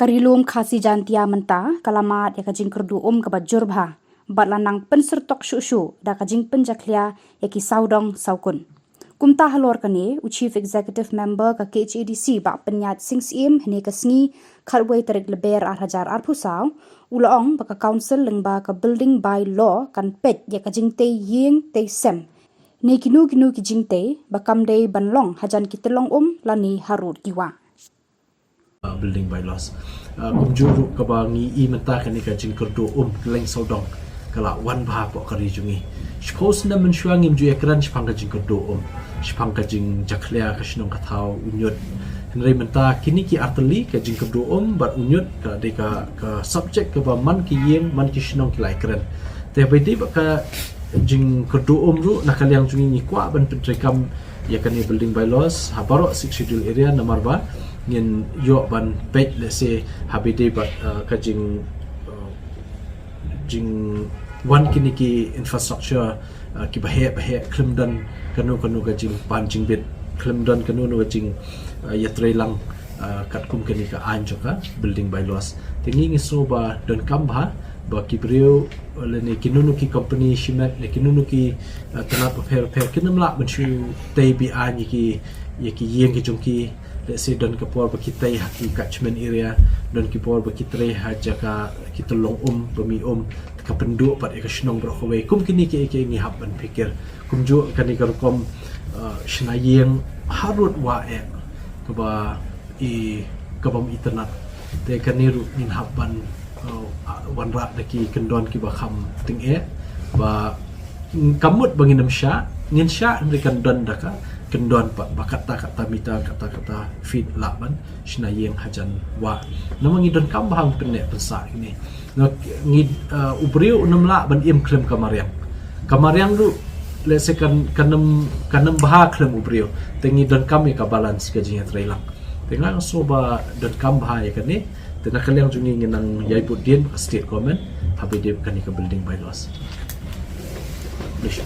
Karilum khasi jantia menta kalamat ya kajing kerdu kabat jurbha batlanang pensertok syushu da kajing penjaklia ya ki saudong saukun. Kumta halor kane Chief Executive Member ka KHADC ba penyat singsim hene kasngi kharway tarik leber arhajar arpusaw ulaong baka council lengba ka building by law kan pet ya kajing te ying te sem. Ne kinu ki jing te bakam de banlong hajan kitelong lani harut kiwa. Building bylaws. Kumjuru kabangi I mentah kani kajing kerdu leng saudong kala wan bah po kari jungi. Suppose na mensyuang im ju ekran spang kajing kerdu spang kajing jaklia kasnong katau unyut. Henry mentah kini ki arteli kajing kerdu bar unyut ka de ka subject ka man ki yeng man ki snong ki ekran. Te bedi ka jing kerdu ru nakaliang jungi ni kwa ban pentrekam ya kani building bylaws habaro six schedule area nomor 2 ngin yo ban page let's say habide but kajing jing one kini ki infrastructure ki bahe klimdan kanu kajing panjing bit klimdan kanu kajing yatrelang katkum kini ka anjoka building bylaws tingi ngisoba dan kambha ba kibriu leni kinunu ki company shimat le kinunu ki tanap per kinamla menchu tbi ani ki yeng ki jungki let's say don kapor bakitai haki catchment area don kapor bakitai hajaka kitolong bami ka penduk pat ekasnong brokhwe kum kini ke ngi haban pikir kumju kani karkom shnayeng harut wa kaba kabam internet te kaniru min haban wanra daki kendon ki bakam ting ba kamut bangin sya ngin sya hendikan don daka kendon pak bakata kata mita kata feed laban shnayeng hajan wa namangi don kam bahang penek pensa ini ngi ubriu namla ban im klem kamariang ru let's say kanem bah klem ubriu tengi don kam ka balance gajinya trailang tengah soba don kam bah ya kani tena kaliang jungi nginang yai pudin state comment habide kani ka building bylaws. Please